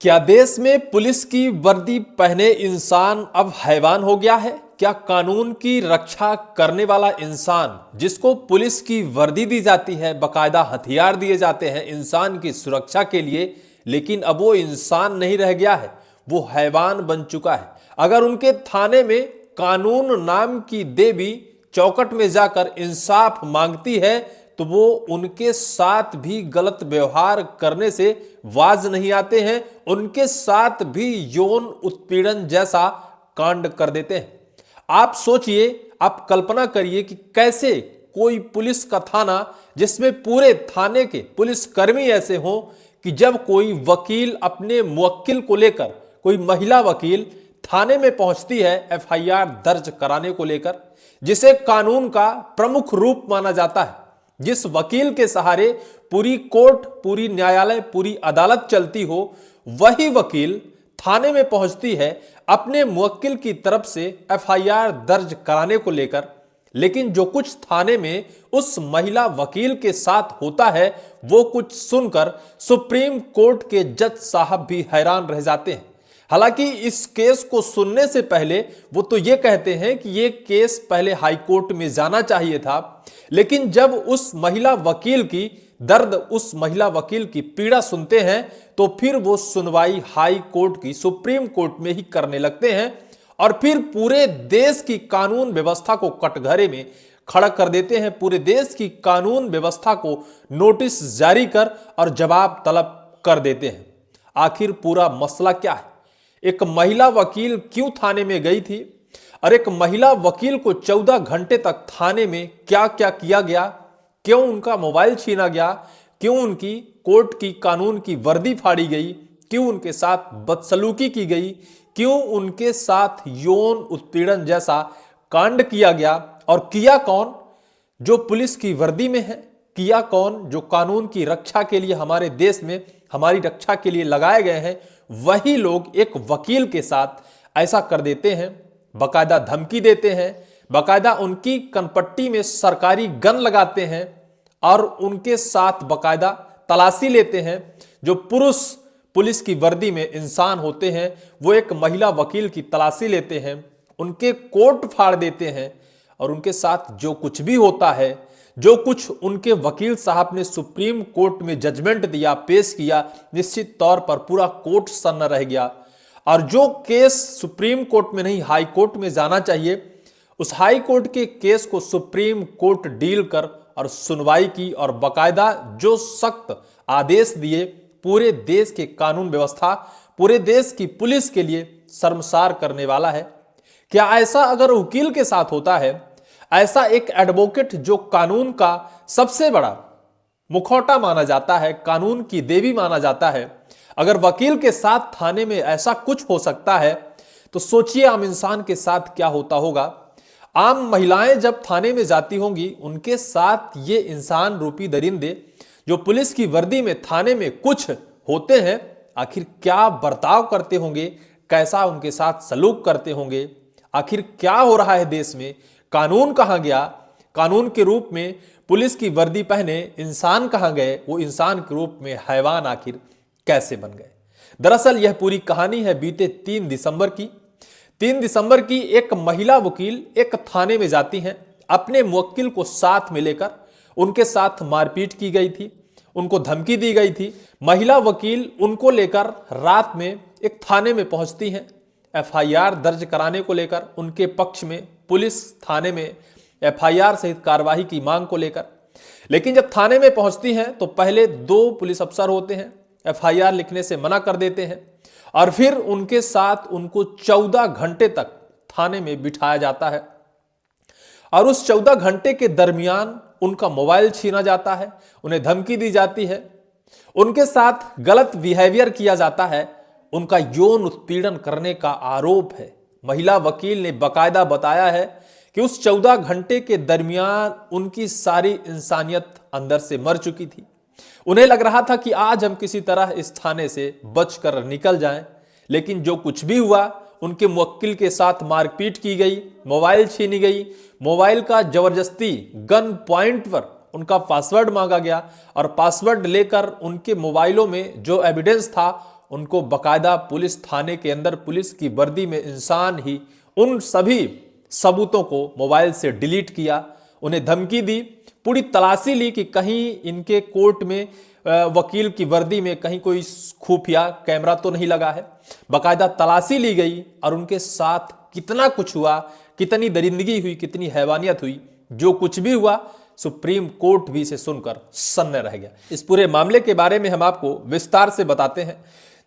क्या देश में पुलिस की वर्दी पहने इंसान अब हैवान हो गया है? क्या कानून की रक्षा करने वाला इंसान, जिसको पुलिस की वर्दी दी जाती है, बकायदा हथियार दिए जाते हैं इंसान की सुरक्षा के लिए, लेकिन अब वो इंसान नहीं रह गया है, वो हैवान बन चुका है। अगर उनके थाने में कानून नाम की देवी चौकट में जाकर इंसाफ मांगती है तो वो उनके साथ भी गलत व्यवहार करने से बाज नहीं आते हैं, उनके साथ भी यौन उत्पीड़न जैसा कांड कर देते हैं। आप सोचिए, आप कल्पना करिए कि कैसे कोई पुलिस का थाना, जिसमें पूरे थाने के पुलिसकर्मी ऐसे हों कि जब कोई वकील अपने मुवक्किल को लेकर, कोई महिला वकील थाने में पहुंचती है एफआईआर दर्ज कराने को लेकर, जिसे कानून का प्रमुख रूप माना जाता है, जिस वकील के सहारे पूरी कोर्ट, पूरी न्यायालय, पूरी अदालत चलती हो, वही वकील थाने में पहुंचती है अपने मुवक्किल की तरफ से एफआईआर दर्ज कराने को लेकर। लेकिन जो कुछ थाने में उस महिला वकील के साथ होता है, वो कुछ सुनकर सुप्रीम कोर्ट के जज साहब भी हैरान रह जाते हैं। हालांकि इस केस को सुनने से पहले वो तो ये कहते हैं कि ये केस पहले हाई कोर्ट में जाना चाहिए था, लेकिन जब उस महिला वकील की दर्द, उस महिला वकील की पीड़ा सुनते हैं तो फिर वो सुनवाई हाई कोर्ट की, सुप्रीम कोर्ट में ही करने लगते हैं और फिर पूरे देश की कानून व्यवस्था को कटघरे में खड़ा कर देते हैं। पूरे देश की कानून व्यवस्था को नोटिस जारी कर और जवाब तलब कर देते हैं। आखिर पूरा मसला क्या है? एक महिला वकील क्यों थाने में गई थी और एक महिला वकील को 14 घंटे तक थाने में क्या क्या किया गया? क्यों उनका मोबाइल छीना गया? क्यों उनकी कोर्ट की कानून की वर्दी फाड़ी गई? क्यों उनके साथ बदसलूकी की गई? क्यों उनके साथ यौन उत्पीड़न जैसा कांड किया गया? और किया कौन? जो पुलिस की वर्दी में है। किया कौन? जो कानून की रक्षा के लिए हमारे देश में हमारी रक्षा के लिए लगाए गए हैं। वही लोग एक वकील के साथ ऐसा कर देते हैं, बकायदा धमकी देते हैं, बकायदा उनकी कनपट्टी में सरकारी गन लगाते हैं और उनके साथ बकायदा तलाशी लेते हैं। जो पुरुष पुलिस की वर्दी में इंसान होते हैं, वो एक महिला वकील की तलाशी लेते हैं, उनके कोट फाड़ देते हैं और उनके साथ जो कुछ भी होता है, जो कुछ उनके वकील साहब ने सुप्रीम कोर्ट में जजमेंट दिया, पेश किया, निश्चित तौर पर पूरा कोर्ट सन्न रह गया। और जो केस सुप्रीम कोर्ट में नहीं हाई कोर्ट में जाना चाहिए, उस हाई कोर्ट के केस को सुप्रीम कोर्ट डील कर और सुनवाई की और बकायदा जो सख्त आदेश दिए, पूरे देश के कानून व्यवस्था, पूरे देश की पुलिस के लिए शर्मसार करने वाला है। क्या ऐसा अगर वकील के साथ होता है, ऐसा एक एडवोकेट जो कानून का सबसे बड़ा मुखौटा माना जाता है, कानून की देवी माना जाता है, अगर वकील के साथ थाने में ऐसा कुछ हो सकता है, तो सोचिए आम इंसान के साथ क्या होता होगा। आम महिलाएं जब थाने में जाती होंगी, उनके साथ ये इंसान रूपी दरिंदे जो पुलिस की वर्दी में थाने में कुछ होते हैं, आखिर क्या बर्ताव करते होंगे, कैसा उनके साथ सलूक करते होंगे, आखिर क्या हो रहा है देश में, कानून कहां गया, कानून के रूप में पुलिस की वर्दी पहने इंसान कहां गए, वो इंसान के रूप में हैवान आखिर कैसे बन गए। दरअसल यह पूरी कहानी है बीते 3 दिसंबर की। 3 दिसंबर की एक महिला वकील एक थाने में जाती हैं, अपने मुवक्किल को साथ में लेकर। उनके साथ मारपीट की गई थी, उनको धमकी दी गई थी। महिला वकील उनको लेकर रात में एक थाने में पहुंचती हैं एफआईआर दर्ज कराने को लेकर, उनके पक्ष में पुलिस थाने में एफआईआर सहित कार्यवाही की मांग को लेकर। लेकिन जब थाने में पहुंचती हैं तो पहले 2 पुलिस अफसर होते हैं, एफआईआर लिखने से मना कर देते हैं और फिर उनके साथ उनको 14 घंटे तक थाने में बिठाया जाता है और उस 14 घंटे के दरमियान उनका मोबाइल छीना जाता है, उन्हें धमकी दी जाती है, उनके साथ गलत बिहेवियर किया जाता है, उनका यौन उत्पीड़न करने का आरोप है। महिला वकील ने बकायदा बताया है कि उस 14 घंटे के दरमियान उनकी सारी इंसानियत अंदर से मर चुकी थी। उन्हें लग रहा था कि आज हम किसी तरह इस थाने से बचकर निकल जाएं, लेकिन जो कुछ भी हुआ, उनके मुवक्किल के साथ मारपीट की गई, मोबाइल छीनी गई, मोबाइल का जबरदस्ती गन पॉइंट पर उनका पासवर्ड मांगा गया और पासवर्ड लेकर उनके मोबाइलों में जो एविडेंस था उनको बकायदा पुलिस थाने के अंदर पुलिस की वर्दी में इंसान ही उन सभी सबूतों को मोबाइल से डिलीट किया, उन्हें धमकी दी, पूरी तलाशी ली कि कहीं इनके कोर्ट में वकील की वर्दी में कहीं कोई खुफिया कैमरा तो नहीं लगा है। बकायदा तलाशी ली गई और उनके साथ कितना कुछ हुआ, कितनी दरिंदगी हुई, कितनी हैवानियत हुई, जो कुछ भी हुआ सुप्रीम कोर्ट भी इसे सुनकर सन्न रह गया। इस पूरे मामले के बारे में हम आपको विस्तार से बताते हैं,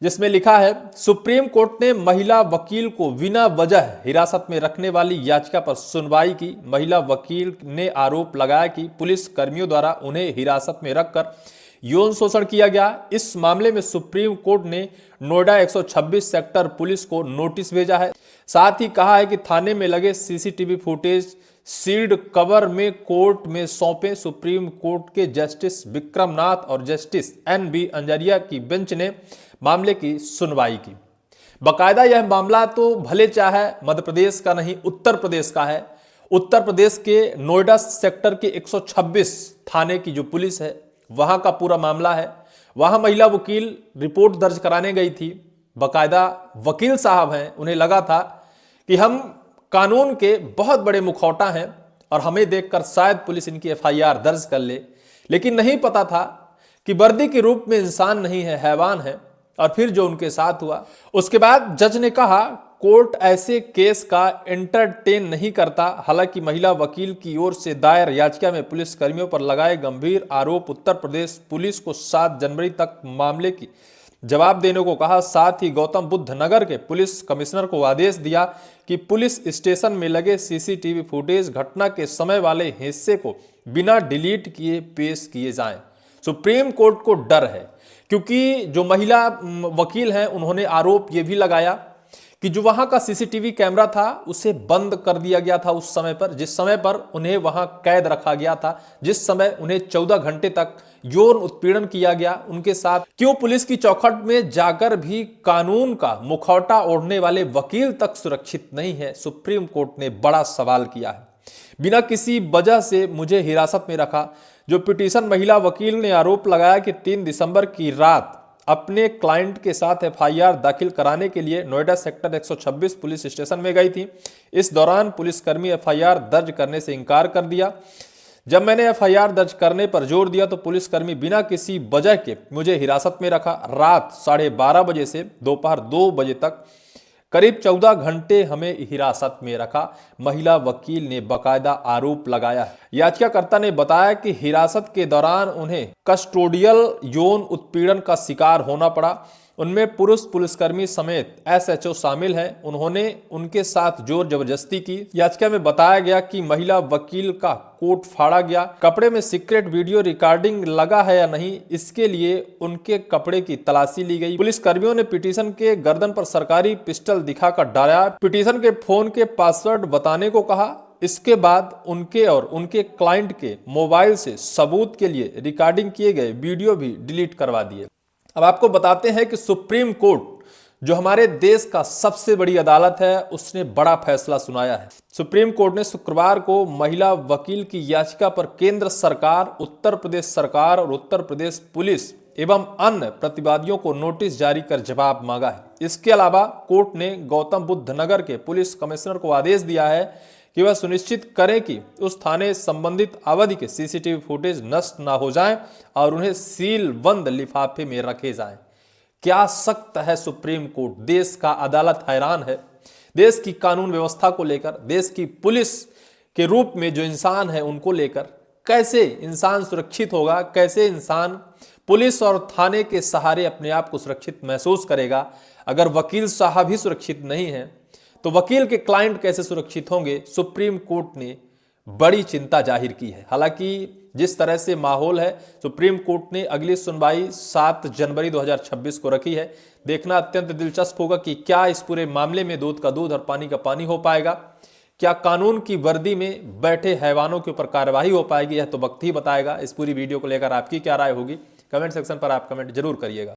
जिसमें लिखा है सुप्रीम कोर्ट ने महिला वकील को बिना वजह हिरासत में रखने वाली याचिका पर सुनवाई की। महिला वकील ने आरोप लगाया कि पुलिस कर्मियों द्वारा उन्हें हिरासत में रखकर यौन शोषण किया गया। इस मामले में सुप्रीम कोर्ट ने नोएडा 126 सेक्टर पुलिस को नोटिस भेजा है। साथ ही कहा है कि थाने में लगे सीसीटीवी फुटेज सील्ड कवर में कोर्ट में सौंपे। सुप्रीम कोर्ट के जस्टिस विक्रम नाथ और जस्टिस NB अंजरिया की बेंच ने मामले की सुनवाई की। बकायदा यह मामला तो भले चाहे मध्य प्रदेश का नहीं, उत्तर प्रदेश का है। उत्तर प्रदेश के नोएडा सेक्टर के 126 थाने की जो पुलिस है वहां का पूरा मामला है। वहां महिला वकील रिपोर्ट दर्ज कराने गई थी। बकायदा वकील साहब हैं, उन्हें लगा था कि हम कानून के बहुत बड़े मुखौटा हैं और हमें देखकर शायद पुलिस इनकी FIR दर्ज कर ले, लेकिन नहीं पता था कि वर्दी के रूप में इंसान नहीं है, हैवान है। और फिर जो उनके साथ हुआ, उसके बाद जज ने कहा कोर्ट ऐसे केस का एंटरटेन नहीं करता। हालांकि महिला वकील की ओर से दायर याचिका में पुलिस कर्मियों पर लगाए गंभीर आरोप उत्तर प्रदेश पुलिस को 7 जनवरी तक मामले की जवाब देने को कहा। साथ ही गौतम बुद्ध नगर के पुलिस कमिश्नर को आदेश दिया कि पुलिस स्टेशन में लगे सीसीटीवी फुटेज घटना के समय वाले हिस्से को बिना डिलीट किए पेश किए जाएं। सुप्रीम कोर्ट को डर है, क्योंकि जो महिला वकील हैं उन्होंने आरोप यह भी लगाया कि जो वहां का सीसीटीवी कैमरा था उसे बंद कर दिया गया था उस समय पर, जिस समय पर उन्हें वहां कैद रखा गया था, जिस समय उन्हें 14 घंटे तक यौन उत्पीड़न किया गया उनके साथ। क्यों पुलिस की चौखट में जाकर भी कानून का मुखौटा ओढ़ने वाले वकील तक सुरक्षित नहीं है? सुप्रीम कोर्ट ने बड़ा सवाल किया है। बिना किसी वजह से मुझे हिरासत में रखा। जो पिटीशन महिला वकील ने आरोप लगाया कि 3 दिसंबर की रात अपने क्लाइंट के साथ FIR दाखिल कराने के लिए नोएडा सेक्टर 126 पुलिस स्टेशन में गई थी। इस दौरान पुलिसकर्मी FIR दर्ज करने से इनकार कर दिया। जब मैंने FIR दर्ज करने पर जोर दिया तो पुलिसकर्मी बिना किसी वजह के मुझे हिरासत में रखा। रात 12:30 बजे से दोपहर 2 बजे तक करीब 14 घंटे हमें हिरासत में रखा, महिला वकील ने बकायदा आरोप लगाया है। याचिकाकर्ता ने बताया कि हिरासत के दौरान उन्हें कस्टोडियल यौन उत्पीड़न का शिकार होना पड़ा। उनमें पुरुष पुलिसकर्मी समेत SHO शामिल हैं। उन्होंने उनके साथ जोर जबरदस्ती की। याचिका में बताया गया कि महिला वकील का कोट फाड़ा गया। कपड़े में सीक्रेट वीडियो रिकॉर्डिंग लगा है या नहीं, इसके लिए उनके कपड़े की तलाशी ली गई। पुलिस कर्मियों ने पिटीशन के गर्दन पर सरकारी पिस्टल दिखाकर डराया। पिटीशन के फोन के पासवर्ड बताने को कहा। इसके बाद उनके और उनके क्लाइंट के मोबाइल से सबूत के लिए रिकॉर्डिंग किए गए वीडियो भी डिलीट करवा दिए। अब आपको बताते हैं कि सुप्रीम कोर्ट जो हमारे देश का सबसे बड़ी अदालत है उसने बड़ा फैसला सुनाया है। सुप्रीम कोर्ट ने शुक्रवार को महिला वकील की याचिका पर केंद्र सरकार, उत्तर प्रदेश सरकार और उत्तर प्रदेश पुलिस एवं अन्य प्रतिवादियों को नोटिस जारी कर जवाब मांगा है। इसके अलावा कोर्ट ने गौतम बुद्ध नगर के पुलिस कमिश्नर को आदेश दिया है कि वह सुनिश्चित करें कि उस थाने संबंधित अवधि के सीसीटीवी फुटेज नष्ट ना हो जाएं और उन्हें सील बंद लिफाफे में रखे जाएं। क्या सख्त है सुप्रीम कोर्ट। देश का अदालत हैरान है। देश की कानून व्यवस्था को लेकर, देश की पुलिस के रूप में जो इंसान है उनको लेकर कैसे इंसान सुरक्षित होगा, कैसे इंसान पुलिस और थाने के सहारे अपने आप को सुरक्षित महसूस करेगा। अगर वकील साहब ही सुरक्षित नहीं है तो वकील के क्लाइंट कैसे सुरक्षित होंगे? सुप्रीम कोर्ट ने बड़ी चिंता जाहिर की है। हालांकि जिस तरह से माहौल है, सुप्रीम कोर्ट ने अगली सुनवाई 7 जनवरी 2026 को रखी है। देखना अत्यंत दिलचस्प होगा कि क्या इस पूरे मामले में दूध का दूध और पानी का पानी हो पाएगा। क्या कानून की वर्दी में बैठे हैवानों के ऊपर कार्रवाई हो पाएगी? यह तो वक्त ही बताएगा। इस पूरी वीडियो को लेकर आपकी क्या राय होगी, कमेंट सेक्शन पर आप कमेंट जरूर करिएगा।